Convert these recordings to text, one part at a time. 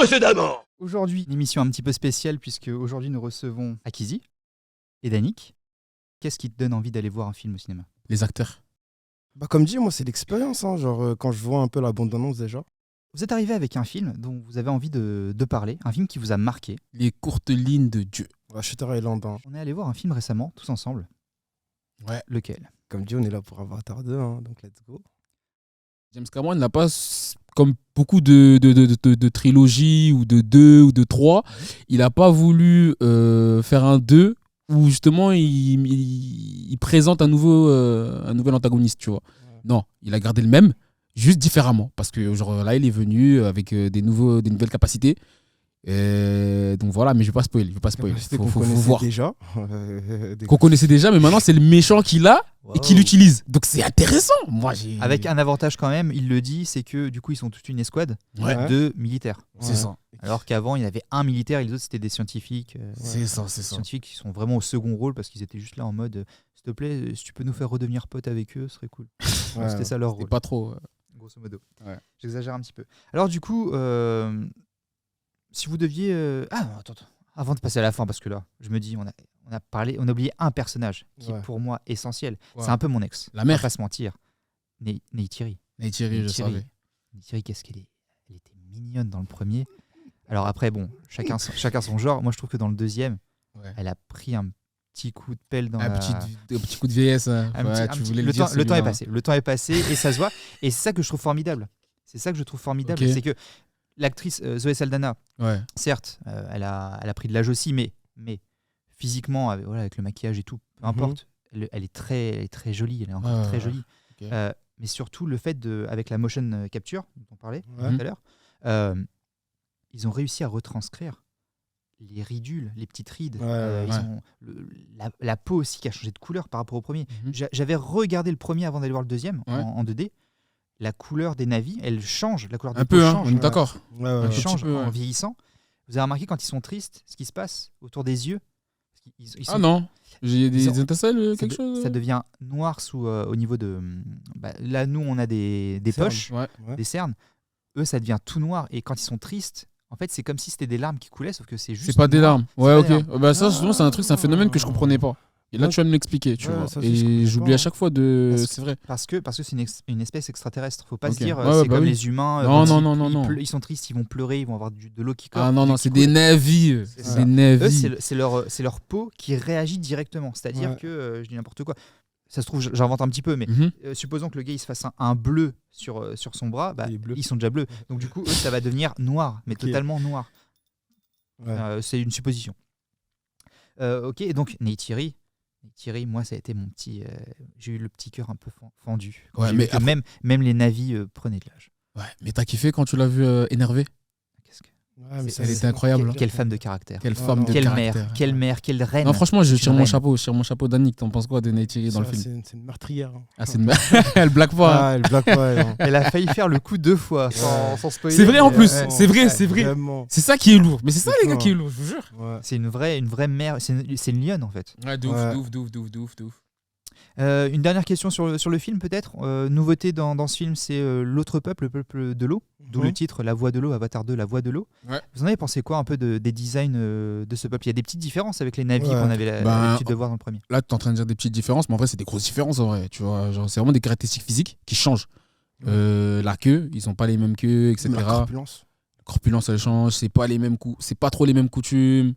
précédemment. Aujourd'hui, une émission un petit peu spéciale puisque aujourd'hui nous recevons Akizi et Danick. Qu'est-ce qui te donne envie d'aller voir un film au cinéma ? Les acteurs. Bah comme dit, moi c'est l'expérience, hein. Genre quand je vois un peu la bande-annonce déjà. Vous êtes arrivé avec un film dont vous avez envie de parler, un film qui vous a marqué. Les courtes lignes de Dieu. Ouais, Shutter Island, hein. On est allé voir un film récemment, tous ensemble. Ouais. Lequel ? Comme dit, on est là pour Avatar 2, hein, donc let's go. James Cameron n'a pas, comme beaucoup de trilogies ou de 2 ou de 3, il n'a pas voulu faire un 2 où justement il présente un nouvel antagoniste, tu vois. Ouais. Non, il a gardé le même, juste différemment. Parce que genre, là, il est venu avec des nouvelles capacités. Donc voilà, mais je ne vais pas spoiler. Faut voir. Déjà. Qu'on connaissait déjà, mais maintenant c'est le méchant qu'il a et qu'il utilise. Donc c'est intéressant. Moi, avec un avantage quand même, il le dit, c'est que du coup ils sont toute une escouade de militaires. C'est ça. Alors qu'avant il y avait un militaire et les autres c'était des scientifiques. C'est ça. Scientifiques qui sont vraiment au second rôle parce qu'ils étaient juste là en mode s'il te plaît, si tu peux nous faire redevenir potes avec eux, ce serait cool. C'était ça leur rôle. Pas trop. Grosso modo. Ouais. J'exagère un petit peu. Alors du coup. Si vous deviez... attends. Avant de passer à la fin, parce que là, je me dis, on a oublié un personnage qui est pour moi essentiel. Ouais. C'est un peu mon ex. La mère. On va pas se mentir. Neytiri. Neytiri, je savais. Neytiri, qu'est-ce qu'elle est ? Elle était mignonne dans le premier. Alors après, bon, chacun son genre. Moi, je trouve que dans le deuxième, elle a pris un petit coup de pelle dans un petit coup de vieillesse. Hein. Le temps est passé. Le temps est passé et ça se voit. Et c'est ça que je trouve formidable. Okay. C'est que l'actrice Zoé Saldana, certes, elle a pris de l'âge aussi, mais physiquement, avec le maquillage et tout, peu importe, elle est très jolie, elle est encore très jolie. Okay. Mais surtout, le fait, avec la motion capture, dont on parlait tout à l'heure, ils ont réussi à retranscrire les ridules, les petites rides. Ils ont la peau aussi qui a changé de couleur par rapport au premier. J'avais regardé le premier avant d'aller voir le deuxième en 2D. La couleur des navis, elle change. La couleur des peaux change. On est d'accord. Elle change en vieillissant. Vous avez remarqué quand ils sont tristes, ce qui se passe autour des yeux. Non, j'ai des étincelles, quelque chose. Ça devient noir au niveau de. Là, nous, on a des poches, des cernes. Eux, ça devient tout noir. Et quand ils sont tristes, en fait, c'est comme si c'était des larmes qui coulaient, sauf que c'est juste. C'est pas des larmes. Ouais, ok. Ça, souvent, c'est un phénomène que je comprenais pas. Et là, tu vas me l'expliquer, tu vois. Et j'oublie à chaque fois de. C'est vrai. Parce que c'est une espèce extraterrestre. Faut pas se dire c'est comme les humains. Non. Ils sont tristes, ils vont pleurer, ils vont avoir de l'eau qui coule. Ah non, c'est des navis. C'est leur peau qui réagit directement. C'est-à-dire que, je dis n'importe quoi. Ça se trouve, j'invente un petit peu, mais supposons que le gars il se fasse un bleu sur son bras, ils sont déjà bleus. Donc du coup, eux, ça va devenir noir, mais totalement noir. C'est une supposition. Ok, et donc Neytiri, moi, ça a été mon petit. J'ai eu le petit cœur un peu fendu. Mais après... même les navis prenaient de l'âge. Ouais, mais t'as kiffé quand tu l'as vu énervé ? Elle était incroyable. Quelle femme de caractère. Quelle femme de caractère. Quelle mère, quelle reine. Non, franchement, je tire mon chapeau. Danick, t'en penses quoi de Neytiri dans le film ? C'est une meurtrière. Hein. Ah, c'est une Elle blague pas. Elle blague pas. Elle a failli faire le coup 2 fois sans spoiler. C'est vrai en plus. C'est vrai. Vraiment. C'est ça qui est lourd. Mais c'est ça, les gars, qui est lourd, je vous jure. C'est une vraie mère. C'est une lionne, en fait. Ouais, de ouf. Une dernière question sur le film, peut-être. Nouveauté dans ce film, c'est l'autre peuple, le peuple de l'eau, d'où le titre La Voix de l'eau, Avatar 2, La Voix de l'eau. Ouais. Vous en avez pensé quoi un peu des designs de ce peuple ? Il y a des petites différences avec les navis qu'on avait l'habitude de voir dans le premier. Là, tu es en train de dire des petites différences, mais en vrai, c'est des grosses différences en vrai. Tu vois, genre, c'est vraiment des caractéristiques physiques qui changent. La queue, ils n'ont pas les mêmes queues, etc. La corpulence, elle change. C'est pas trop les mêmes coutumes.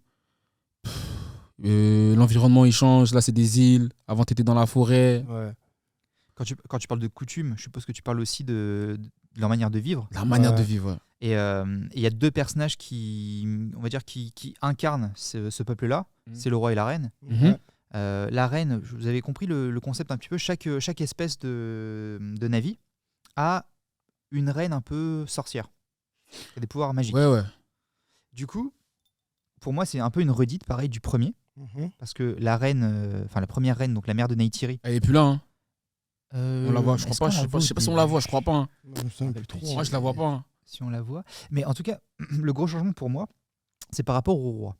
L'environnement il change, là c'est des îles, avant t'étais dans la forêt. Quand tu parles de coutumes, je suppose que tu parles aussi de leur manière de vivre. La manière de vivre, Et il y a 2 personnages qui incarnent ce peuple-là, c'est le roi et la reine. La reine, vous avez compris le concept un petit peu, chaque espèce de navi a une reine un peu sorcière, qui a des pouvoirs magiques. Du coup, pour moi c'est un peu une redite pareil du premier. Parce que la reine, la première reine, donc la mère de Neytiri, elle est plus là. Hein. On la voit, je crois pas. Je sais pas si on la voit, je crois pas. Hein. Moi, je la vois pas. Hein. Si on la voit. Mais en tout cas, le gros changement pour moi, c'est par rapport au roi.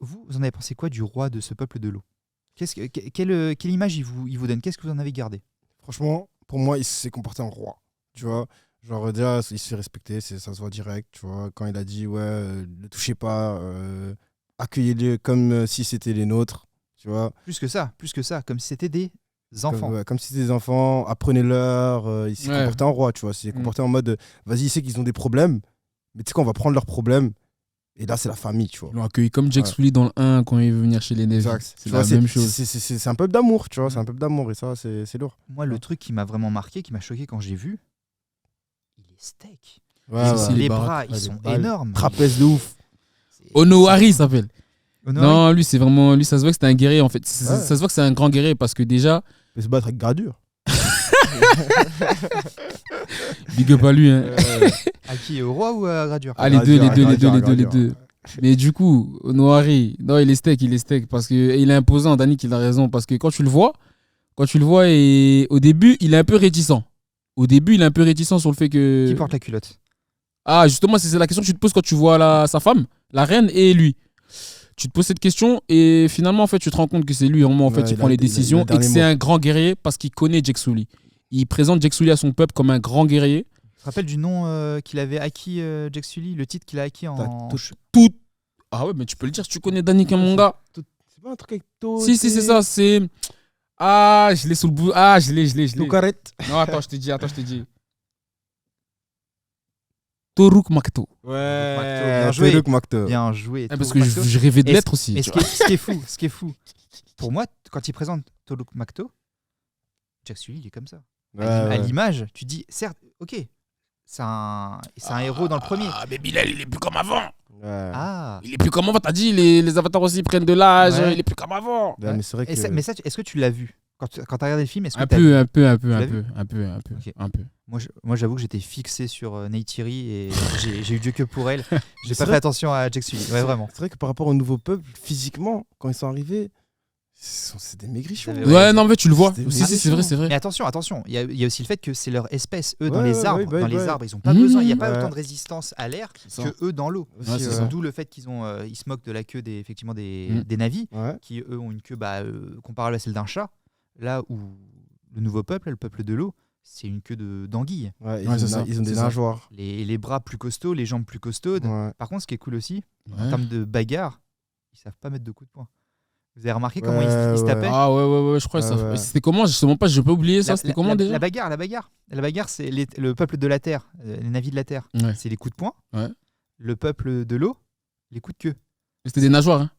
Vous en avez pensé quoi du roi de ce peuple de l'eau ? Quelle image il vous donne ? Qu'est-ce que vous en avez gardé ? Franchement, pour moi, il s'est comporté en roi. Tu vois, Genre, déjà, il se fait respecter, ça se voit direct, tu vois. Quand il a dit, ne touchez pas, accueillez-les comme si c'était les nôtres, tu vois. Plus que ça, comme si c'était des enfants. Comme si c'était des enfants, apprenez-leur. Il s'est comporté en roi, tu vois. Il s'est comporté en mode, vas-y, il sait qu'ils ont des problèmes, mais tu sais quoi, on va prendre leurs problèmes. Et là, c'est la famille, tu vois. Ils l'ont accueilli comme Jack Sully dans le 1 quand il veut venir chez les Navy. C'est la même chose. C'est un peuple d'amour, tu vois. C'est un peuple d'amour et ça, c'est lourd. Moi, le truc qui m'a vraiment marqué, qui m'a choqué quand j'ai vu, il est steak. Les bras, ils sont énormes. Trapèze de ouf. Onohari, il s'appelle. Non, lui, c'est vraiment. Lui, ça se voit que c'est un guerrier, en fait. Ça se voit que c'est un grand guerrier parce que déjà. Il peut se battre avec gradure. Big up à lui. Hein. À qui? Au roi ou à Gradure? Ah, les deux. Mais du coup, Onohari, non, il est steak parce que il est imposant. Danick, il a raison parce que quand tu le vois, et au début, il est un peu réticent. Sur le fait que. Qui porte la culotte? Ah, justement, c'est la question que tu te poses quand tu vois sa femme, la reine et lui. Tu te poses cette question et finalement, en fait, tu te rends compte que c'est lui vraiment, en fait, qui prend les décisions et que c'est un grand guerrier parce qu'il connaît Jack Sully. Il présente Jack Sully à son peuple comme un grand guerrier. Tu te rappelles du nom qu'il avait acquis, Jack Sully, le titre qu'il a acquis en... Tout. Ah ouais, mais tu peux le dire si tu connais Danick, mon gars. C'est pas un truc avec toi. Si, c'est ça, c'est... Ah, je l'ai sous le bout. Ah, je l'ai. Toukaret. Non, attends, je te dis. Toruk Makto. Ouais, Toruk Makto. Bien joué. Parce que je rêvais de l'être aussi. Et ce qui est fou, pour moi, quand il présente Toruk Makto, Jack Sully, il est comme ça. À l'image, tu dis, certes, ok, c'est un héros dans le premier. Ah, mais Bilal, il est plus comme avant. Ah. Il est plus comme avant, t'as dit, les avatars aussi prennent de l'âge, il est plus comme avant. Ouais. Mais c'est vrai que... mais ça, est-ce que tu l'as vu quand tu as regardé le film? Est-ce que un peu. Moi, j'avoue que j'étais fixé sur Neytiri et j'ai eu Dieu que pour elle. J'ai pas fait attention à Jack Sully. Ouais, vraiment. C'est vrai que par rapport au nouveau peuple, physiquement, quand ils sont arrivés, c'est des maigrichons. Ouais, non, mais tu le vois. Si, c'est vrai. Mais attention, il y a aussi le fait que c'est leur espèce. Eux, dans les arbres, ils ont pas besoin. Il n'y a pas autant de résistance à l'air que eux dans l'eau. D'où le fait qu'ils se moquent de la queue des navis, qui eux ont une queue comparable à celle d'un chat. Là où le nouveau peuple, le peuple de l'eau, c'est une queue d'anguille. Ils ont des nageoires. Les bras plus costauds, les jambes plus costaudes. Par contre, ce qui est cool aussi, en termes de bagarre, ils savent pas mettre de coups de poing. Vous avez remarqué comment ils se tapaient? Ah ouais, je crois que ça. C'était comment? Justement pas, je peux oublier ça. C'était comment déjà? La bagarre, c'est le peuple de la terre, les navis de la terre. C'est les coups de poing. Le peuple de l'eau, les coups de queue. C'était des nageoires,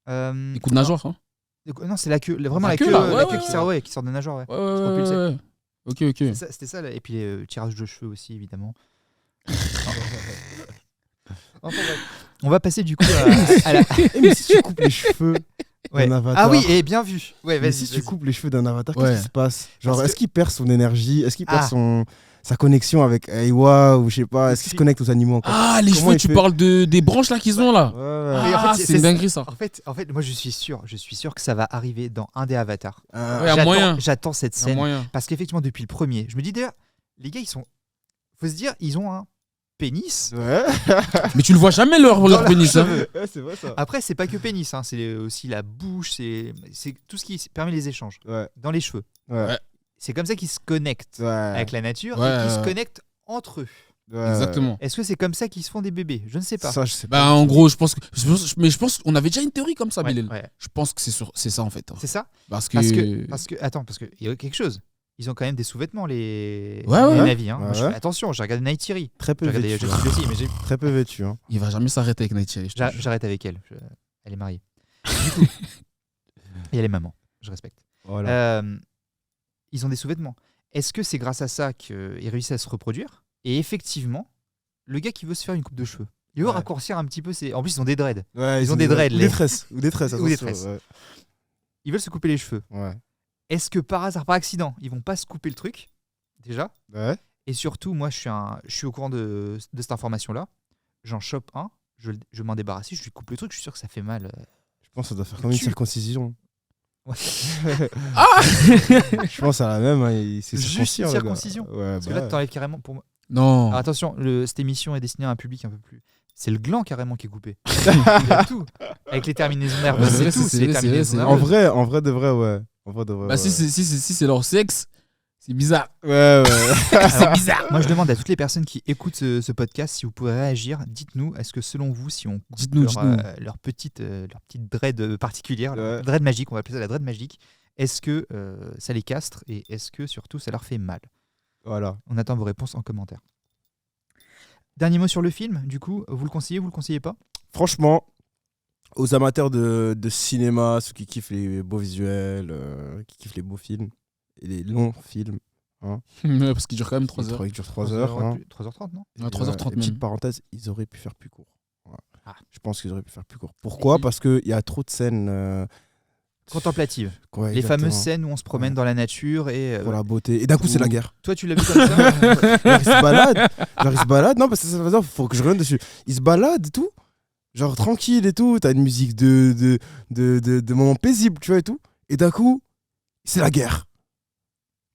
hein? Les coups de nageoires, hein? Non, c'est la queue, vraiment la queue qui sort des nageoires. Ouais. Ok. C'était ça, et puis les tirages de cheveux aussi, évidemment. On va passer du coup à la. Mais si tu coupes les cheveux d'un avatar. Ah oui, et bien vu. Ouais, mais si tu coupes les cheveux d'un avatar, qu'est-ce qui se passe? Genre, est-ce qu'il perd son énergie? Est-ce qu'il perd sa connexion avec Aiwa ou je sais pas? Est-ce qu'il se connecte aux animaux encore? Ah, les cheveux, tu parles des branches là qu'ils ont là. En fait, c'est une dinguerie ça. En fait, moi je suis sûr que ça va arriver dans un des avatars. J'attends cette scène parce qu'effectivement depuis le premier, je me dis d'ailleurs, les gars faut se dire, ils ont un pénis. Mais tu le vois jamais leur pénis. Hein. C'est vrai ça. Après, c'est pas que pénis, hein, c'est aussi la bouche, c'est tout ce qui permet les échanges dans les cheveux. C'est comme ça qu'ils se connectent avec la nature et qu'ils se connectent entre eux. Exactement. Est-ce que c'est comme ça qu'ils se font des bébés? Je ne sais pas. Ça, je sais pas. En gros, je pense qu'on avait déjà une théorie comme ça, Bilal. Je pense que c'est ça en fait. C'est ça. Parce que il y a quelque chose. Ils ont quand même des sous-vêtements, les navis. Hein. Attention, j'ai regardé Neytiri. Très peu vêtu. Très peu vêtu. Hein. Il va jamais s'arrêter avec Neytiri. J'arrête avec elle. Elle est mariée. Du coup, et elle est maman. Je respecte. Voilà. Ils ont des sous-vêtements. Est-ce que c'est grâce à ça qu'ils réussissent à se reproduire? Et effectivement, le gars qui veut se faire une coupe de cheveux, il veut raccourcir un petit peu ses... En plus, ils ont des dreads. Ils ont des dreads. Ou des tresses. Ou des tresses. Ils veulent se couper les cheveux. Est-ce que par hasard, par accident, ils vont pas se couper le truc déjà? Et surtout, moi, je suis au courant de cette information-là. J'en chope un, je m'en débarrasse, je lui coupe le truc, je suis sûr que ça fait mal. Je pense que ça doit faire comme une circoncision. Ah je pense à la même. C'est juste une circoncision. Parce que là, t'enlèves carrément pour moi. Non. Alors, attention, cette émission est destinée à un public un peu plus. C'est le gland carrément qui est coupé. Il y a tout. Avec les terminaisons nerveuses, c'est tout. En vrai de vrai, ouais. Si c'est leur sexe, C'est bizarre. Ouais. C'est bizarre. Moi, je demande à toutes les personnes qui écoutent ce podcast si vous pouvez réagir. Dites-nous, est-ce que selon vous, si on coupe leur petite dread particulière, la dread magique, on va appeler ça la dread magique, est-ce que ça les castre et est-ce que surtout ça leur fait mal? Voilà. On attend vos réponses en commentaire. Dernier mot sur le film, du coup, vous le conseillez pas? Franchement, aux amateurs de cinéma, ceux qui kiffent les beaux visuels, qui kiffent les beaux films et les longs films. Hein. Parce qu'ils durent quand même 3 heures. Ils durent 3 heures. 3h30, non? 3h30 même. Petite parenthèse, ils auraient pu faire plus court. Ouais. Je pense qu'ils auraient pu faire plus court. Pourquoi ? Parce qu'il y a trop de scènes... contemplatives. Ouais, les fameuses scènes où on se promène dans la nature et... pour la beauté. Et d'un coup, c'est la guerre. Toi, tu l'as vu comme ça? Ils se baladent. Non, parce que ça veut dire faut que je revienne dessus. Ils se baladent et tout. Genre tranquille et tout. T'as une musique de moments paisibles, tu vois, et tout. Et d'un coup, c'est la guerre.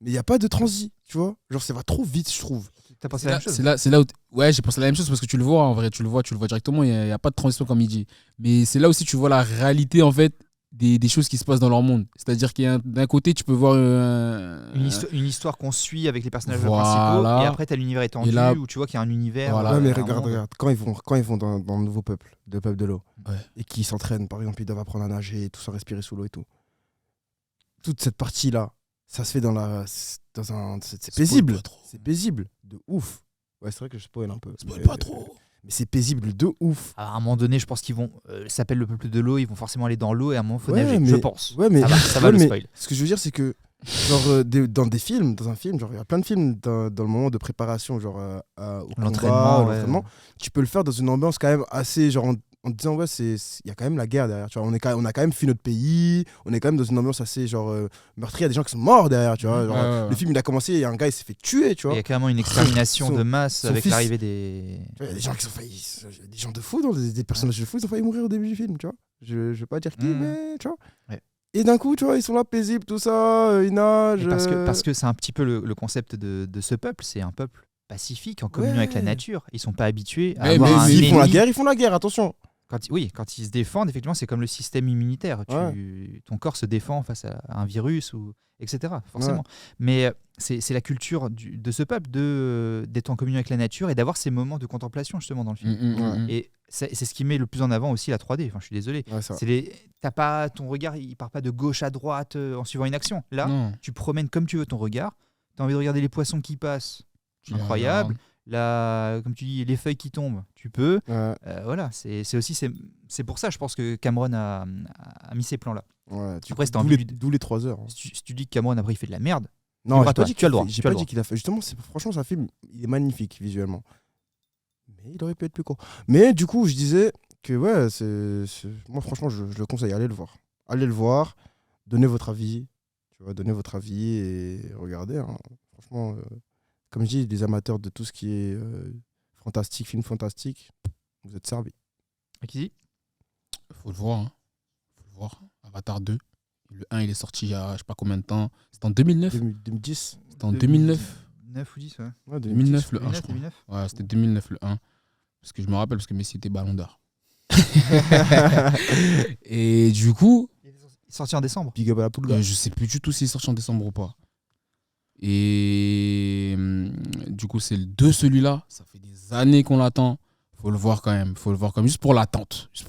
Mais il n'y a pas de transi, tu vois. Genre, ça va trop vite, je trouve. T'as pensé à la même chose? C'est là où ouais, j'ai pensé à la même chose parce que tu le vois, en vrai. Tu le vois directement. Il n'y a pas de transition comme il dit. Mais c'est là aussi tu vois la réalité, en fait, des choses qui se passent dans leur monde. C'est-à-dire d'un côté, tu peux voir une histoire qu'on suit avec les personnages principaux, et après, tu as l'univers étendu où tu vois qu'il y a un univers. Voilà. Ouais, mais regarde. Quand ils vont dans le nouveau peuple de l'eau, et qu'ils s'entraînent, par exemple, ils doivent apprendre à nager, tout ça, respirer sous l'eau et tout. Toute cette partie-là, ça se fait c'est paisible. C'est paisible, de ouf. Ouais, c'est vrai que je spoil un peu. Spoil pas trop. Mais c'est paisible de ouf. À un moment donné, je pense qu'ils vont. Ça s'appelle le peuple de l'eau, ils vont forcément aller dans l'eau et à un moment, il faut nager. Je pense. Ouais, mais ça va le spoil. Ce que je veux dire, c'est que, genre, dans un film, genre, il y a plein de films dans le moment de préparation, genre, au l'entraînement. Tu peux le faire dans une ambiance quand même assez, genre, en te disant, ouais, il y a quand même la guerre derrière. Tu vois, on a quand même fui notre pays, on est quand même dans une ambiance assez, genre, meurtrière. Il y a des gens qui sont morts derrière, tu vois. Genre, le film, il a commencé, il y a un gars, il s'est fait tuer, tu vois. Il y a carrément une extermination de masse avec l'arrivée des. Il y a des gens qui sont faillis. Des gens de fou, des personnages de fou, ils ont failli mourir au début du film, tu vois. Je veux pas dire qui, mais tu vois. Ouais. Et d'un coup, tu vois, ils sont là paisibles, tout ça, ils nagent. Parce que c'est un petit peu le concept de ce peuple, c'est un peuple pacifique, en communion avec la nature. Ils sont pas habitués à avoir un ennemi. Ils font la guerre, attention. Quand ils se défendent, effectivement, c'est comme le système immunitaire. Ton corps se défend face à un virus, etc. Forcément. Ouais. Mais c'est la culture de ce peuple d'être en communion avec la nature et d'avoir ces moments de contemplation, justement, dans le film. Et c'est ce qui met le plus en avant aussi la 3D. Enfin, je suis désolé. T'as pas, ton regard, il part pas de gauche à droite en suivant une action. Là, tu promènes comme tu veux ton regard. Tu as envie de regarder les poissons qui passent. Incroyable. Là, comme tu dis, les feuilles qui tombent, tu peux. Voilà, c'est pour ça, je pense que Cameron a mis ces plans-là. Ouais, après, d'où les 3 heures. Hein. Si tu dis que Cameron après il fait de la merde, non, j'ai pas dit tu as le droit. J'ai pas dit qu'il a fait. Justement, franchement, c'est un film, il est magnifique visuellement. Mais il aurait pu être plus court. Mais du coup, je disais que moi, franchement, je le conseille, allez le voir. Allez le voir, donnez votre avis. Tu vois, donnez votre avis et regardez. Hein. Franchement. Comme je dis, les amateurs de tout ce qui est fantastique, film fantastique, vous êtes servis. Qui? Faut le voir. Hein. Faut le voir. Avatar 2. Le 1, il est sorti il y a je sais pas combien de temps. C'était en 2009 2010. C'était en 2009. 9 ou 10, ouais. 2009 le 1, 2009, je crois. 2009. Ouais, c'était 2009 le 1. Parce que je me rappelle, parce que Messi était ballon d'or. Et du coup... Il est sorti en décembre. Big up à la poule. Je sais plus du tout s'il est sorti en décembre ou pas. Et du coup, c'est le 2, celui-là. Ça fait des années qu'on l'attend. Faut le voir quand même. Juste pour l'attente. Si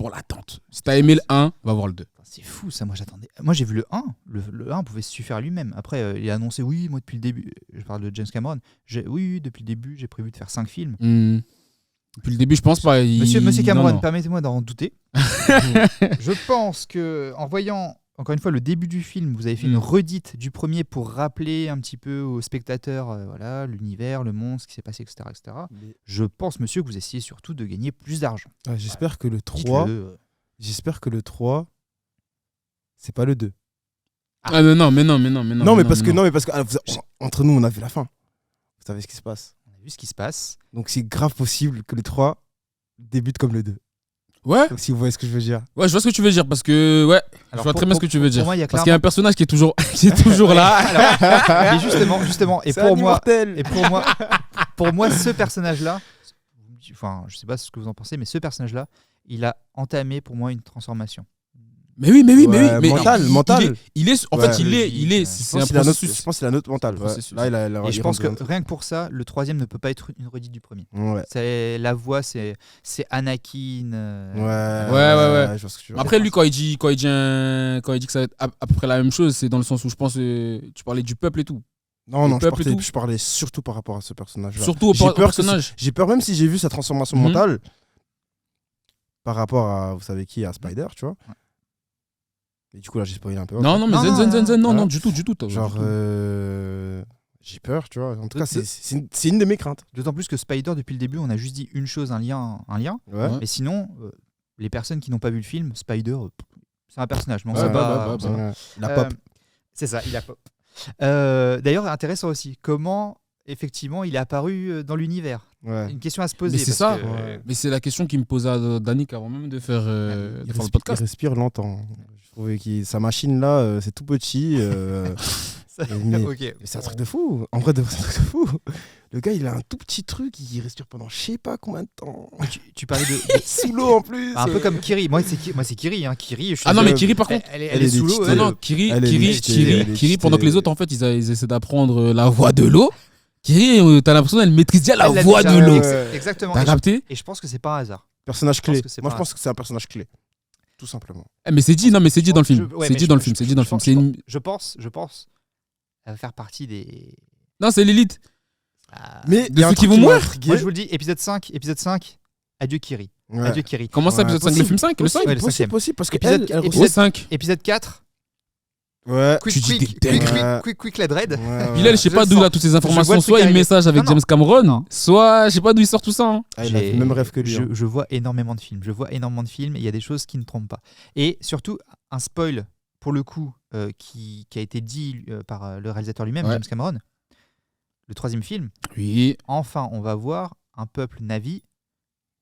t'as aimé le 1, va voir le 2. C'est fou ça, moi j'attendais. Moi j'ai vu le 1. Le 1 pouvait se suffire lui-même. Après, il a annoncé, oui, moi depuis le début, je parle de James Cameron, oui, depuis le début, j'ai prévu de faire 5 films. Depuis le début, je pense pas. Monsieur Cameron, permettez-moi d'en douter. Je pense que en voyant. Encore une fois, le début du film, vous avez fait une redite du premier pour rappeler un petit peu aux spectateurs voilà, l'univers, le monde, ce qui s'est passé, etc. Mais... Je pense, monsieur, que vous essayez surtout de gagner plus d'argent. J'espère que le 3... J'espère que le 3, c'est pas le 2. Ah non, mais non. Non, mais parce que entre nous, on a vu la fin. Vous savez ce qui se passe. On a vu ce qui se passe. Donc c'est grave possible que le 3 débute comme le 2. Ouais. Donc si vous voyez ce que je veux dire. Ouais, je vois ce que tu veux dire parce que alors, je vois très bien ce que tu veux dire. Moi, parce qu'il y a un personnage qui est toujours là. Alors, mais justement, et pour moi, ce personnage-là, enfin, je sais pas ce que vous en pensez, mais ce personnage-là, il a entamé pour moi une transformation. Mais oui. Mental. Il est en fait, c'est un processus. Je pense que c'est la note mentale. Et je pense que rien que pour ça, le troisième ne peut pas être une redite du premier. C'est la voix, c'est Anakin. Ouais. Après lui, quand il dit que ça va être à peu près la même chose, c'est dans le sens où je pense tu parlais du peuple et tout. Non, je parlais surtout par rapport à ce personnage. Surtout au personnage. J'ai peur, même si j'ai vu sa transformation mentale, par rapport à, vous savez qui, à Spider, tu vois. Et du coup, là, j'ai spoilé un peu. Non, mais Zen, non, du tout. Genre, j'ai peur, tu vois. En tout cas, c'est une de mes craintes. D'autant plus que Spider, depuis le début, on a juste dit une chose, un lien. Ouais. Mais sinon, les personnes qui n'ont pas vu le film, Spider, c'est un personnage. Mais on sait pas. La pop. C'est ça, il a pop. D'ailleurs, intéressant aussi, comment effectivement il est apparu dans l'univers. Une question à se poser. Mais c'est ça. Mais c'est la question qu'il me posait à Danick avant même de faire le podcast. Il respire longtemps. Je trouvais que sa machine là, c'est tout petit. Mais c'est un truc de fou. En vrai, c'est un truc de fou. Le gars, il a un tout petit truc, il respire pendant je sais pas combien de temps. Tu parlais de sous l'eau en plus. Un peu comme Kiri. Moi, c'est Kiri. Kiri, mais Kiri, par contre, elle est sous l'eau. Non, Kiri, pendant que les autres, en fait, ils essaient d'apprendre la voie de l'eau. Kiri, t'as l'impression qu'elle maîtrise bien la voie de l'eau. Exactement. T'as capté ? Et je pense que c'est pas un hasard. Personnage clé. Moi, je pense que c'est un personnage clé. Tout simplement. Mais c'est dit dans le film. C'est dit dans le film. Je pense. Elle va faire partie des. Non, c'est l'élite. Mais de ceux qui vont mourir. Moi, je vous le dis, épisode 5, adieu Kiri. Adieu Kiri. Comment ça, épisode 5 ? Le film 5 ? Le 5 ? C'est possible, parce que épisode 4. Ouais. Quick la dread. Bilal, je sais pas d'où il a toutes ces informations. Soit il message avec James Cameron, soit je sais pas d'où il sort tout ça. Il a le même rêve que lui. Je vois énormément de films. Et il y a des choses qui ne trompent pas. Et surtout, un spoil, pour le coup, qui a été dit par le réalisateur lui-même, James Cameron. Le troisième film. Oui. Enfin, on va voir un peuple Na'vi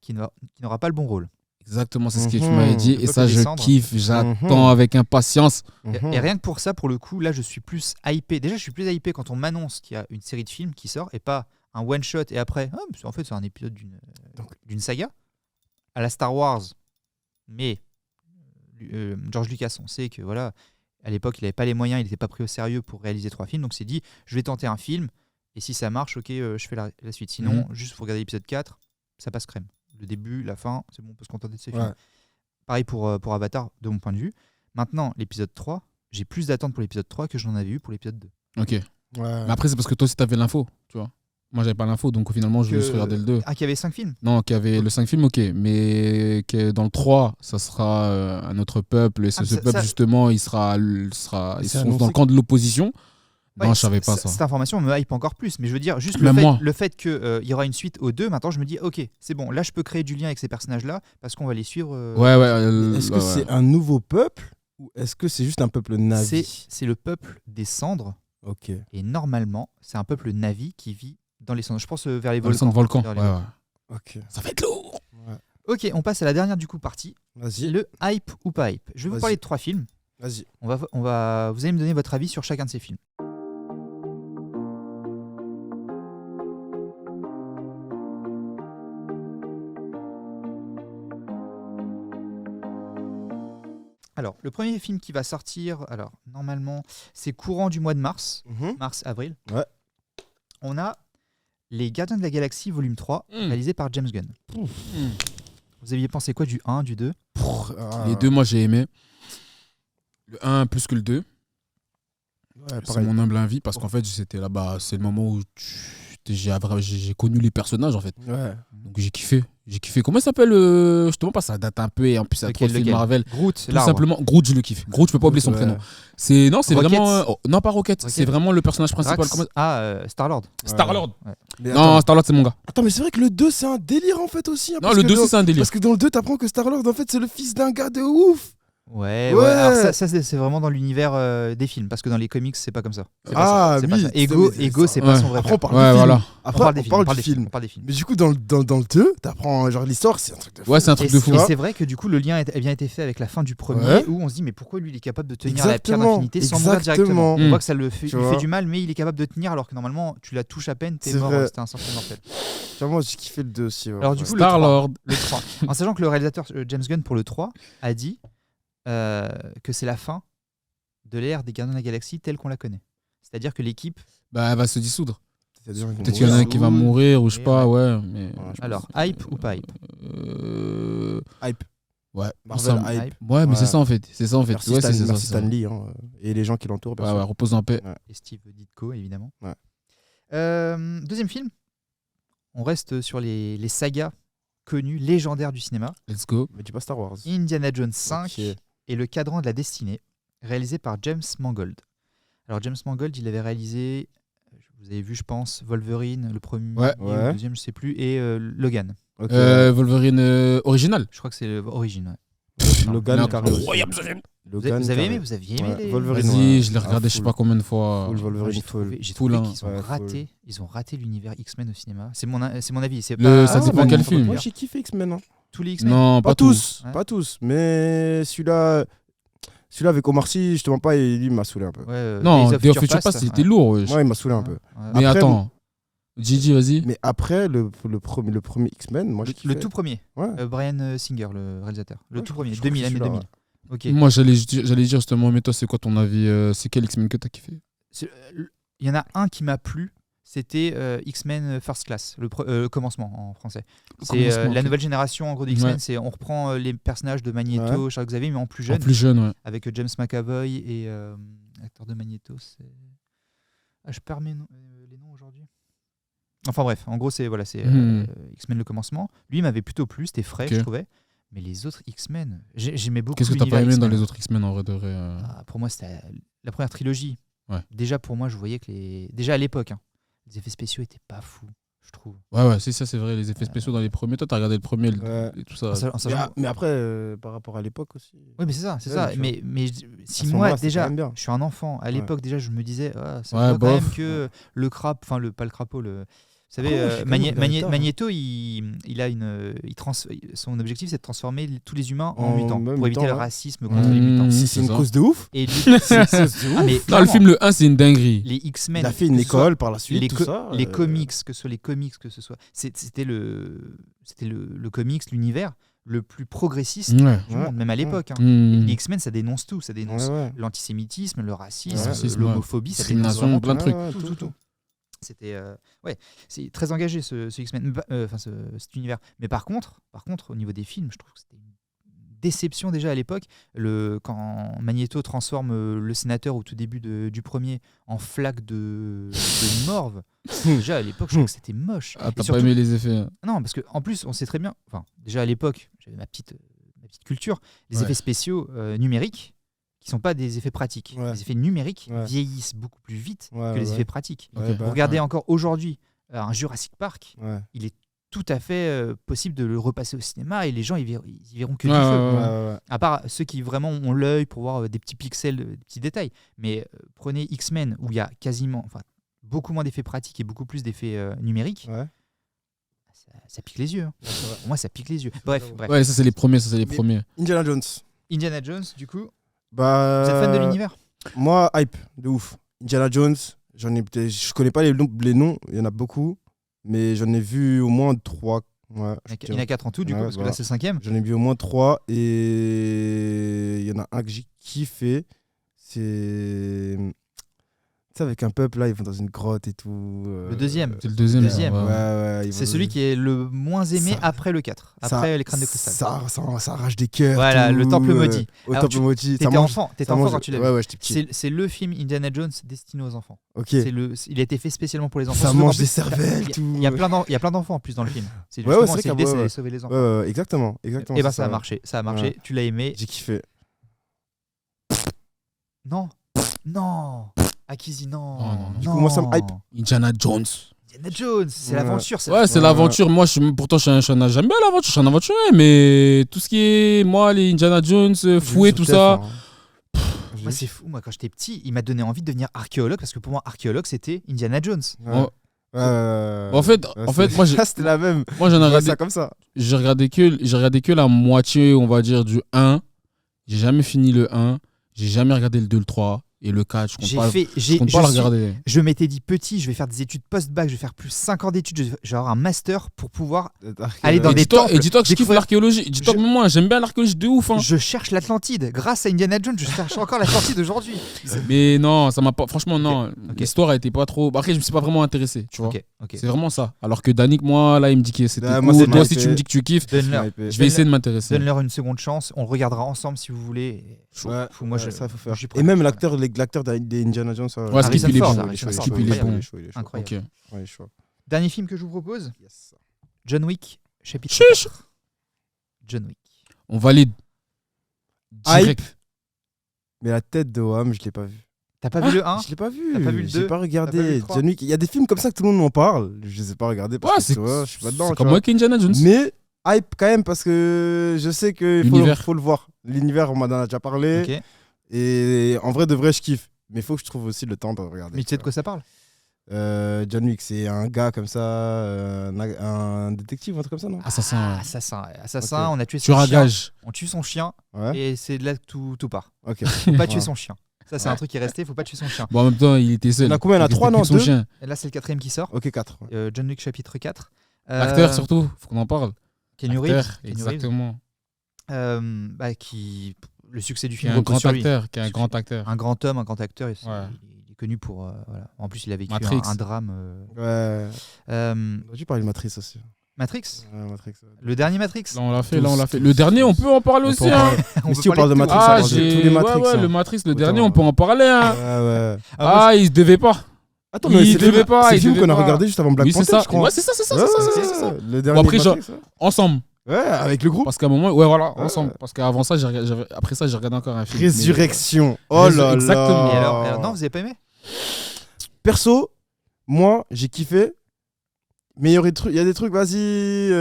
qui n'aura pas le bon rôle. Exactement, c'est ce que tu m'avais dit. Et ça, je kiffe. J'attends avec impatience. Et rien que pour ça, pour le coup, là, je suis plus hypé. Déjà, je suis plus hypé quand on m'annonce qu'il y a une série de films qui sort et pas un one-shot et après, en fait, c'est un épisode d'une saga à la Star Wars. Mais George Lucas, on sait que voilà, à l'époque, il n'avait pas les moyens, il n'était pas pris au sérieux pour réaliser 3 films. Donc, il s'est dit, je vais tenter un film. Et si ça marche, ok, je fais la suite. Sinon, juste pour regarder l'épisode 4, ça passe crème. Le début, la fin, c'est bon, on peut se contenter de ces films. Pareil pour Avatar, de mon point de vue. Maintenant, l'épisode 3, j'ai plus d'attente pour l'épisode 3 que j'en avais eu pour l'épisode 2. Ok. Mais après, c'est parce que toi aussi, t'avais l'info, tu vois. Moi, j'avais pas l'info, donc finalement, je vais juste regarder le 2. Ah, qu'il y avait 5 films ? Non, qu'il y avait le 5 films, ok. Mais que dans le 3, ça sera un autre peuple. Et ce peuple, justement, ils sont dans le camp de l'opposition. Non, je savais pas ça. Cette information me hype encore plus, mais je veux dire, juste le fait qu'il y aura une suite aux 2, maintenant je me dis, ok, c'est bon, là je peux créer du lien avec ces personnages-là parce qu'on va les suivre. Est-ce que c'est un nouveau peuple ou est-ce que c'est juste un peuple Na'vi ? C'est le peuple des cendres. Ok. Et normalement, c'est un peuple Na'vi qui vit dans les cendres. Je pense vers les volcans. Les cendres volcans. Ok. Ça va être lourd. Ok, on passe à la dernière du coup partie. Vas-y. Le hype ou pas hype. Je vais vous parler de 3 films. Vas-y. Vous allez me donner votre avis sur chacun de ces films. Alors, le premier film qui va sortir, normalement, c'est courant du mois de mars, mars-avril. Ouais. On a Les Gardiens de la Galaxie, volume 3, réalisé par James Gunn. Vous aviez pensé quoi du 1, du 2 ? Les 2, moi, j'ai aimé. Le 1 plus que le 2. C'est mon humble avis, parce qu'en fait, c'était là-bas, c'est le moment où j'ai connu les personnages, en fait. Ouais. Donc j'ai kiffé. Comment ça s'appelle justement, pas ça date un peu et en plus ça a trop de films Marvel. Groot, tout simplement. Groot, je le kiffe. Groot, je peux pas oublier son prénom. C'est vraiment non, pas Rocket. C'est vraiment le personnage principal. Star-Lord. Star-Lord. Ouais. Non, Star-Lord, c'est mon gars. Attends, mais c'est vrai que le 2 c'est un délire en fait aussi. Non, le 2 c'est un délire. Parce que dans le 2 t'apprends que Star-Lord en fait c'est le fils d'un gars de ouf. Ouais. Alors ça c'est vraiment dans l'univers des films, parce que dans les comics c'est pas comme ça. C'est pas ça. Ego c'est pas son vrai. Après on parle du film. On parle des films. Mais du coup dans le 2 t'apprends genre l'histoire, c'est un truc de fou. Ouais, c'est un truc de fou. Et c'est vrai que du coup le lien a bien été fait avec la fin du premier, où on se dit mais pourquoi lui il est capable de tenir la pierre d'infinité sans mourir directement. On voit que ça il fait du mal, mais il est capable de tenir alors que normalement tu la touches à peine, t'es mort, c'était un sorcier mortel. Moi j'ai kiffé le 2 aussi. Alors du coup Star-Lord, le 3. En sachant que le réalisateur James Gunn pour le 3 a dit que c'est la fin de l'ère des Gardiens de la Galaxie telle qu'on la connaît. C'est-à-dire que l'équipe... elle va se dissoudre. Peut-être qu'il y en a un qui va mourir ou je sais pas, ouais. Mais... Alors, hype ou pas hype Hype. Ouais, Marvel hype. Ouais, mais c'est ça en fait. Merci Stan Lee et les gens qui l'entourent. Ouais, repose en paix. Et Steve Ditko, évidemment. Ouais. Deuxième film. On reste sur les sagas connues, légendaires du cinéma. Let's go. Mais dis pas Star Wars. Indiana Jones 5 et Le Cadran de la Destinée, réalisé par James Mangold. Alors James Mangold, il avait réalisé, vous avez vu je pense, Wolverine, le premier, le deuxième je sais plus, et Logan. Wolverine original. Je crois que c'est l'origine. Logan, incroyable. Vous aviez aimé les... Wolverine. Vas-y, je l'ai regardé je sais pas combien de fois. J'ai trouvé qu'ils ont raté l'univers X-Men au cinéma. C'est mon avis. Ça dépend quel film. Moi j'ai kiffé X-Men. Tous les X-Men. Non, pas tous. Pas tous, mais celui-là avec Omar Sy, je te mens pas, lui m'a saoulé un peu. Non, Day of Future Past, c'était lourd. Ouais, il m'a saoulé un peu. Mais attends, Gigi, vas-y. Mais après, le premier X-Men, moi je kiffais. Le tout premier, Bryan Singer, le réalisateur. Le tout premier, 2000, année 2000. Okay. Moi, j'allais dire justement, mais toi, c'est quoi ton avis c'est quel X-Men que t'as kiffé? Il y en a un qui m'a plu, c'était X-Men First Class, le commencement en français. C'est la nouvelle génération en gros d'X-Men. On reprend les personnages de Magneto, Charles Xavier, mais en plus jeune. Avec James McAvoy et l'acteur de Magneto. Je perds les noms aujourd'hui. Enfin bref, en gros, c'est X-Men le commencement. Lui, il m'avait plutôt plu, c'était frais, je trouvais. Mais les autres X-Men, j'aimais beaucoup. Qu'est-ce que t'as pas aimé dans les autres X-Men en vrai de vrai Pour moi, c'était la première trilogie. Déjà, pour moi, je voyais que déjà à l'époque, les effets spéciaux étaient pas fous, je trouve. Ouais, c'est ça, c'est vrai. Les effets spéciaux dans les premiers. Toi, t'as regardé le premier et tout ça. Mais après, par rapport à l'époque aussi. Oui, mais c'est ça. Mais si moi, déjà, je suis un enfant, à l'époque, déjà, je me disais, ça quand même que le crapaud, pas le crapaud, vous savez, Magneto, son objectif, c'est de transformer tous les humains en mutants pour éviter le racisme contre les mutants. C'est une cause de ouf. Et dans le film, le 1, c'est une dinguerie. Les X-Men. Il a fait une école par la suite, tout ça. Les comics, que ce soit, c'était le comics, l'univers le plus progressiste du monde, même à l'époque. Les X-Men, ça dénonce tout. Ça dénonce l'antisémitisme, le racisme, l'homophobie, ça dénonce vraiment plein de trucs. Tout. C'était c'est très engagé ce X-Men, cet univers. Mais par contre, au niveau des films, je trouve que c'était une déception déjà à l'époque. Quand Magneto transforme le sénateur au tout début du premier en flaque de morve, déjà à l'époque, je trouve que c'était moche. T'as pas aimé les effets? Non, parce qu'en plus, on sait très bien. Enfin, déjà à l'époque, j'avais ma petite culture. Les effets spéciaux numériques, qui ne sont pas des effets pratiques. Les effets numériques vieillissent beaucoup plus vite que les effets pratiques. Vous regardez encore aujourd'hui un Jurassic Park, il est tout à fait possible de le repasser au cinéma et les gens ils verront que du feu. À part ceux qui vraiment ont l'œil pour voir des petits pixels, des petits détails. Mais prenez X-Men où il y a beaucoup moins d'effets pratiques et beaucoup plus d'effets numériques. Ça pique les yeux. Pour moi, ça pique les yeux. Bref. Ouais, ça c'est les premiers. Indiana Jones, du coup. Vous êtes fan de l'univers? Moi, hype, de ouf. Indiana Jones, je connais pas les noms, il y en a beaucoup, mais j'en ai vu au moins 3. Ouais, il y en a 4 en tout, du coup, parce que là c'est le 5e. J'en ai vu au moins 3 et il y en a un que j'ai kiffé, c'est... Tu sais, avec un peuple, là, ils vont dans une grotte et tout. Le deuxième. C'est le deuxième. Ouais, c'est celui qui est le moins aimé après le 4. Après les crânes de cristal. Ça arrache des cœurs. Voilà, le temple maudit. Temple maudit. T'étais enfant quand tu l'as vu. Ouais, j'étais petit. C'est le film Indiana Jones destiné aux enfants. Ok. Il a été fait spécialement pour les enfants. Ça mange des cervelles, tout. Il y a plein d'enfants en plus dans le film. C'est l'idée, c'est de sauver les enfants. Exactement. Et ça a marché. Tu l'as aimé. J'ai kiffé. Non. Acquisi, non. Du coup, moi, ça me hype. Indiana Jones, c'est l'aventure. C'est l'aventure. Moi, pourtant, j'aime bien l'aventure. Je suis un aventurier, mais tout ce qui est, moi, les Indiana Jones, fouet, tout ça. Moi, c'est fou. Moi, quand j'étais petit, il m'a donné envie de devenir archéologue parce que pour moi, archéologue, c'était Indiana Jones. En fait, moi, c'était la même. Moi, j'en ai regardé ça comme ça. J'ai regardé que la moitié, on va dire, du 1. J'ai jamais fini le 1. J'ai jamais regardé le 2, le 3. Et le 4, je compte pas le regarder. Je m'étais dit petit, je vais faire des études post-bac, je vais faire plus 5 ans d'études, je vais avoir un master pour pouvoir aller dans des temples. Et dis-toi que je kiffe l'archéologie. Dis-toi que moi, j'aime bien l'archéologie de ouf. Hein. Je cherche l'Atlantide. Grâce à Indiana Jones, je cherche encore l'Atlantide aujourd'hui. Mais non, ça m'a pas. Franchement, non. Okay. L'histoire a été pas trop. Après, je me suis pas vraiment intéressé. Tu vois. Okay. C'est vraiment ça. Alors que Danick, moi, là, il me dit que c'était cool. Toi, si tu me dis que tu kiffes, je vais essayer de m'intéresser. Donne-leur une seconde chance. On le regardera ensemble si vous voulez. Ouais, moi, ça faut faire. Et même l'acteur d'Indiana Jones. Ouais, Skip, il est bon. Skip, il est bon. Incroyable. Dernier film que je vous propose, John Wick, chapitre 4. John Wick. On valide. Direct. Mais la tête de Wham, je l'ai pas vu. T'as pas vu le 1 Je l'ai pas vu. T'as pas vu le 2 J'ai pas regardé. John Wick, il y a des films comme ça que tout le monde m'en parle. Je les ai pas regardés parce que je suis pas dedans. C'est comme moi qu'Indiana Jones. Mais hype quand même parce que je sais qu'il faut le voir. L'univers, on m'en a déjà parlé. Okay. Et en vrai, de vrai, je kiffe. Mais il faut que je trouve aussi le temps de regarder. Mais tu sais de quoi ça parle? John Wick, c'est un gars comme ça, un détective, un truc comme ça, non? Assassin. Okay. On a tué son chien. On tue son chien. Ouais. Et c'est de là que tout part. Ok. Faut pas tuer son chien. Ça, c'est un truc qui est resté. Faut pas tuer son chien. Bon, en même temps, il était seul. Il y en a combien? Il y en a 3, non? 2. Et là, c'est le 4e qui sort. Ok, 4. John Wick, chapitre 4. L'acteur, surtout, faut qu'on en parle. Keanu Reeves. Exactement. Le succès du film. Un grand acteur. Qui est un grand acteur. Un grand homme, un grand acteur. Il est connu pour. Voilà. En plus, il a vécu un drame. Ouais. J'ai parlé de Matrix aussi. Matrix, Matrix. Le dernier Matrix. Là, on l'a fait. Le dernier, on peut en parler aussi. Si on parle de Matrix, on parle de tous les Matrix. Ouais, le Matrix, le dernier, on peut en parler. Il se devait pas. Attends, mais il devait pas. C'est le film qu'on a regardé juste avant Black Panther, je crois. Ouais, c'est ça. Le dernier Matrix. Ensemble. Ouais, avec le groupe. Parce qu'à un moment, ensemble. Parce qu'avant ça, après ça, j'ai regardé encore un film. Résurrection. Oh là là. Exactement. Et alors, non, vous avez pas aimé? Perso, moi, j'ai kiffé. Mais il y a des trucs, vas-y.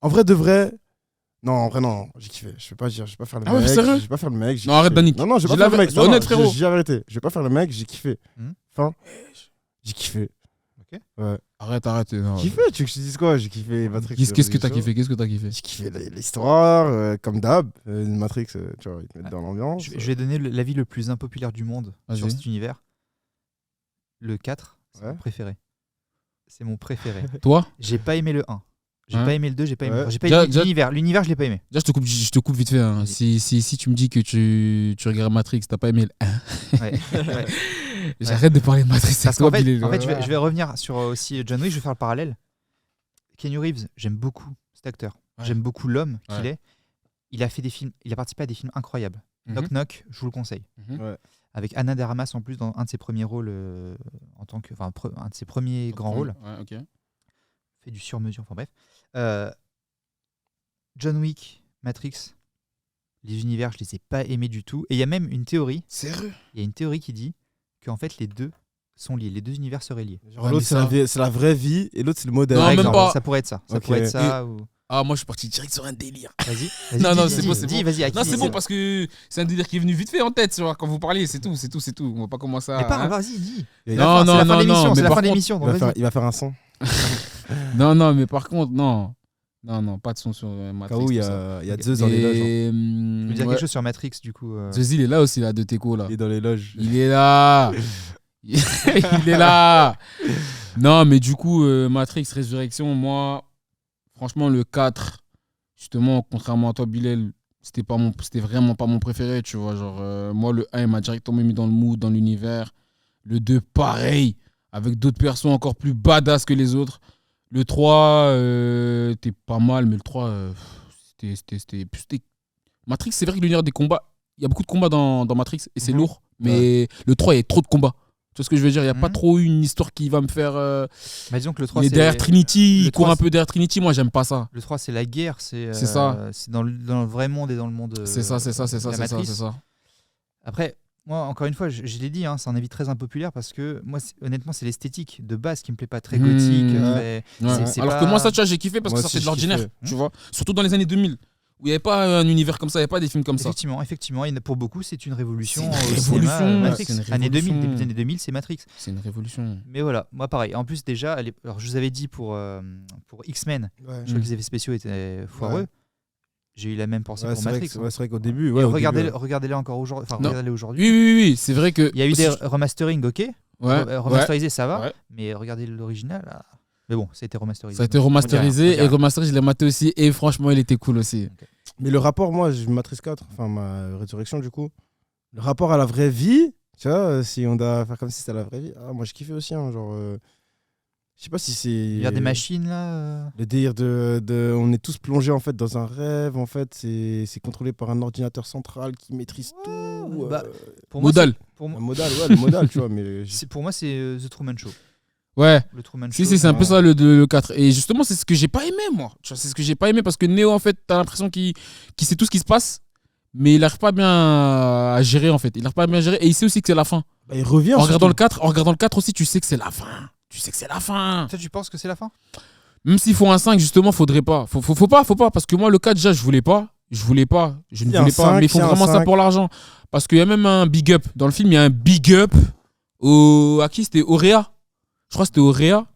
En vrai, de vrai. Non, en vrai, non. J'ai kiffé. Je vais pas dire, je vais pas faire le mec. Sérieux? Je vais pas faire le mec. Non, arrête, Danick. Non, je vais pas faire le mec. Honnête, frérot. J'ai arrêté. Je vais pas faire le mec, j'ai kiffé. Enfin, j'ai kiffé. Ok. Ouais. Arrête. Kiffé, tu veux que je te dise quoi? J'ai kiffé Matrix. Qu'est-ce que t'as kiffé? J'ai kiffé l'histoire, comme d'hab. Matrix, tu vois, ils te mettent dans l'ambiance. Je vais donner l'avis le plus impopulaire du monde sur cet univers. Le 4, c'est mon préféré. C'est mon préféré. Toi? J'ai pas aimé le 1. J'ai pas aimé le 2, j'ai pas aimé le 3. J'ai pas aimé l'univers. L'univers, je l'ai pas aimé. Déjà, je te coupe vite fait. Hein. Si tu me dis que tu regardes Matrix, t'as pas aimé le 1. Ouais. J'arrête de parler de Matrix. Parce qu'en fait, je vais revenir sur aussi John Wick, je vais faire le parallèle. Keanu Reeves, j'aime beaucoup cet acteur. Ouais. J'aime beaucoup l'homme qu'il est. Il a fait des films, il a participé à des films incroyables. Knock Knock, je vous le conseille. Avec Ana de Armas en plus dans un de ses premiers rôles un de ses premiers grands rôles. Fait du sur-mesure, enfin bref. John Wick, Matrix, les univers, je les ai pas aimés du tout. Et il y a même une théorie. Sérieux? Il y a une théorie qui dit qu'en fait les deux sont liés, les deux univers seraient liés. Genre l'autre c'est la vraie vie et l'autre c'est le modèle. Non, même pas. Ça pourrait être ça. Ça pourrait être ça. Ou... Ah, moi je suis parti direct sur un délire. Vas-y. Non, c'est bon. Vas-y, non, c'est bon parce que c'est un délire qui est venu vite fait en tête, tu vois, quand vous parliez, c'est tout. On va pas commencer à. Mais pas, vas-y, dis. C'est la fin de l'émission. Il va faire un son. Non, mais par contre, non, pas de son sur Matrix. Il y a Zeus dans les loges. Je veux dire quelque chose sur Matrix, du coup. Zeus, il est là aussi, là, de Teco, là. Il est dans les loges. Il est là. Il est là. Non, mais du coup, Matrix Résurrection, moi, franchement, le 4, justement, contrairement à toi, Bilal, c'était vraiment pas mon préféré, tu vois. Genre, moi, le 1, il m'a directement mis dans le mood, dans l'univers. Le 2, pareil, avec d'autres persos encore plus badass que les autres. Le 3, c'était pas mal, mais le 3, c'était... Matrix, c'est vrai que l'univers des combats, il y a beaucoup de combats dans Matrix, et c'est lourd, mais le 3, il y a trop de combats. Tu vois ce que je veux dire? Il n'y a pas trop une histoire qui va me faire... disons que le 3, c'est derrière Trinity, il court un peu derrière Trinity, moi j'aime pas ça. Le 3, c'est la guerre, c'est ça. C'est dans le vrai monde et dans le monde c'est ça. Après, moi, encore une fois, je l'ai dit, c'est un avis très impopulaire parce que moi, honnêtement, c'est l'esthétique de base qui me plaît pas, très gothique. Alors que moi, ça, tu vois, j'ai kiffé parce que ça, c'est de l'ordinaire, tu vois. Surtout dans les années 2000. Où il n'y avait pas un univers comme ça, il n'y avait pas des films comme ça. Effectivement. Et pour beaucoup, c'est une révolution. Matrix. Années 2000, début des années 2000, c'est Matrix. C'est une révolution. Mais voilà, moi pareil. En plus, déjà, alors, je vous avais dit pour X-Men, je crois que les effets spéciaux étaient foireux. J'ai eu la même pensée pour Matrix. C'est vrai qu'au début. Regardez-les encore aujourd'hui. Enfin, regardez-les aujourd'hui. Oui. C'est vrai que. Il y a eu des remastering, ok. Remasterisé, ça va. Mais regardez l'original. Là... Mais bon, ça a été remasterisé. Ça a été remasterisé. Et remasterisé, je l'ai maté aussi. Et franchement, il était cool aussi. Okay. Mais le rapport, moi, Matrix 4, enfin ma résurrection, du coup, le rapport à la vraie vie, tu vois, si on doit faire comme si c'était la vraie vie, moi, j'ai kiffé aussi. Genre. Je sais pas si c'est. Il y a des machines là. Le délire on est tous plongés en fait dans un rêve. En fait, c'est contrôlé par un ordinateur central qui maîtrise tout. Pour modal. Modal, le modal, tu vois. Mais pour moi, c'est The Truman Show. Ouais. Le Truman Show. C'est un peu ça le 4. Et justement, c'est ce que j'ai pas aimé moi. C'est ce que j'ai pas aimé parce que Neo, en fait, t'as l'impression qu'il sait tout ce qui se passe, mais il arrive pas bien à gérer en fait. Il arrive pas bien à gérer et il sait aussi que c'est la fin. Il revient. En regardant le 4 aussi, tu sais que c'est la fin. Tu sais que c'est la fin. Toi, tu penses que c'est la fin? Même s'ils font un 5, justement, faudrait pas. Faut pas. Parce que moi, le 4, déjà, je ne voulais pas. Je ne voulais pas. Mais ils font vraiment ça pour l'argent. Parce qu'il y a même un big up. Dans le film, il y a un big up à qui? C'était Auréa. Je crois que c'était Auréa.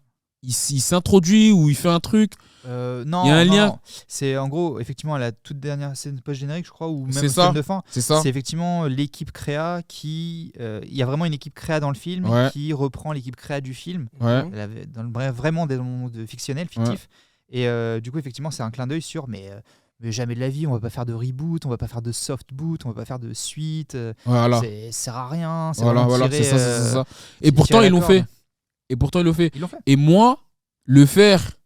Il s'introduit ou il fait un truc. Non, il y a un lien. C'est en gros, effectivement, la toute dernière scène post-générique, je crois, ou même scène de fin. C'est effectivement l'équipe créa qui. Il y a vraiment une équipe créa dans le film qui reprend l'équipe créa du film, vraiment dans le monde fictionnel, fictif. Et du coup, effectivement, c'est un clin d'œil sur. Mais jamais de la vie, on va pas faire de reboot, on va pas faire de soft boot, on va pas faire de suite. Ça sert à rien. C'est ça. Et pourtant, ils l'ont fait. Et moi, le faire.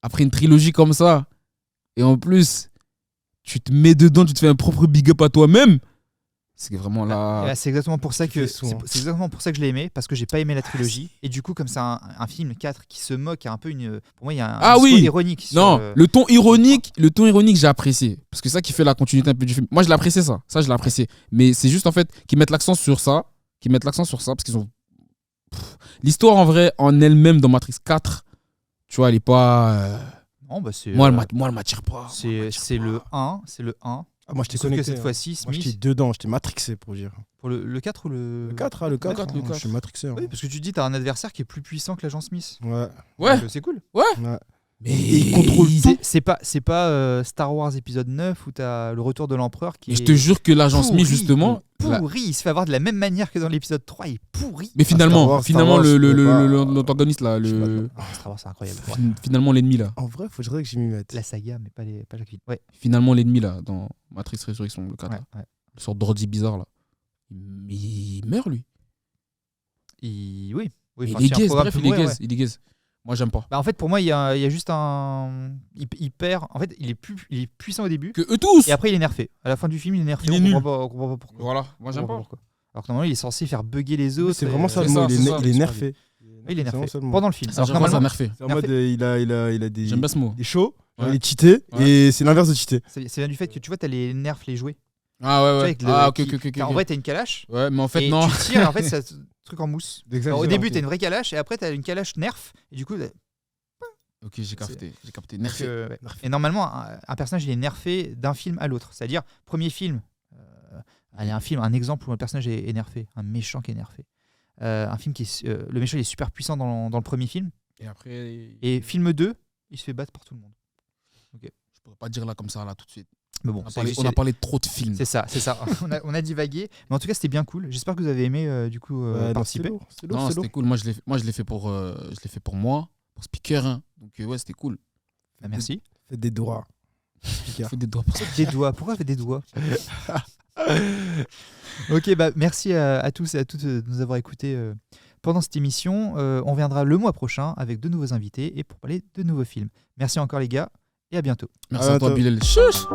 Après une trilogie comme ça, et en plus, tu te mets dedans, tu te fais un propre big up à toi-même, c'est vraiment là. C'est exactement pour ça que je l'ai aimé, parce que j'ai pas aimé la trilogie. Et du coup, comme c'est un film 4 qui se moque, il y a un peu une. Pour moi, il y a un ton ironique. Le ton ironique, j'ai apprécié. Parce que c'est ça qui fait la continuité un peu du film. Moi, je l'ai apprécié, ça. Ça, je l'ai apprécié. Mais c'est juste en fait qu'ils mettent l'accent sur ça. Parce qu'ils ont. L'histoire en vrai, en elle-même, dans Matrix 4. Tu vois, elle est pas. Non, moi, elle m'attire pas. C'est le 1. Moi, je t'ai connecté. Que cette fois-ci, Smith. Moi, j'étais dedans, j'étais matrixé pour dire. Pour le 4 ou le. Le 4, le 4. Je suis matrixé. Oui, parce que tu dis, t'as un adversaire qui est plus puissant que l'agent Smith. Ouais. Donc, c'est cool. Ouais. Mais il contrôle tout. C'est pas Star Wars épisode 9 où t'as le retour de l'empereur qui. Je te jure que l'agent Smith, justement. Pourri, il se fait avoir de la même manière que dans l'épisode 3, il est pourri. Mais finalement, l'antagoniste là, Star Wars, c'est incroyable. Finalement l'ennemi là. En vrai, faudrait que j'y m'y mette. La saga, mais pas la suite. Ouais. Finalement l'ennemi là, dans Matrix Résurrection, le 4. Ouais. Une sorte d'ordi bizarre là. Il meurt lui. Oui. Il est gaze. Moi, j'aime pas. En fait, pour moi, il y a juste un. Il perd. En fait, il est puissant au début. Que eux tous. Et après, il est nerfé. À la fin du film, il est nerfé. On comprend pas pourquoi. Voilà, moi, j'aime pas. Alors que normalement, il est censé faire bugger les autres. C'est vraiment ça le mot. Il est nerfé. Il est nerfé. Pendant le film. Alors normalement, nerfé. C'est en mode, il a des. J'aime bien ce mot. Des shows. Il est cheaté. Et c'est l'inverse de cheaté. Ça vient du fait que tu vois, t'as les nerfs, les jouets. Ah ouais. Ok. En vrai, t'as une calache. Ouais, mais en fait, non. Tu tires, en fait, c'est un truc en mousse. Au début, t'as une vraie calache. Et après, t'as une calache nerf. Et du coup. Ok, j'ai capté. Nerfé. Et normalement, un personnage il est nerfé d'un film à l'autre. C'est-à-dire, premier film, un exemple où un personnage est nerfé, un méchant qui est nerfé. Un film le méchant il est super puissant dans le premier film. Et film 2, il se fait battre par tout le monde. Okay. Je pourrais pas dire là comme ça là tout de suite. Mais bon, on a parlé de trop de films. C'est ça. on a divagué. Mais en tout cas, c'était bien cool. J'espère que vous avez aimé participer. C'était cool. Moi, je l'ai fait pour moi. Pour Speaker, hein. Donc ouais, c'était cool. Merci. Faites des doigts. Faites des doigts pour ça. Des doigts. Pourquoi faites des doigts? Ok, merci à tous et à toutes de nous avoir écoutés pendant cette émission. On reviendra le mois prochain avec de nouveaux invités et pour parler de nouveaux films. Merci encore les gars et à bientôt. Merci à toi Bilal. Chut.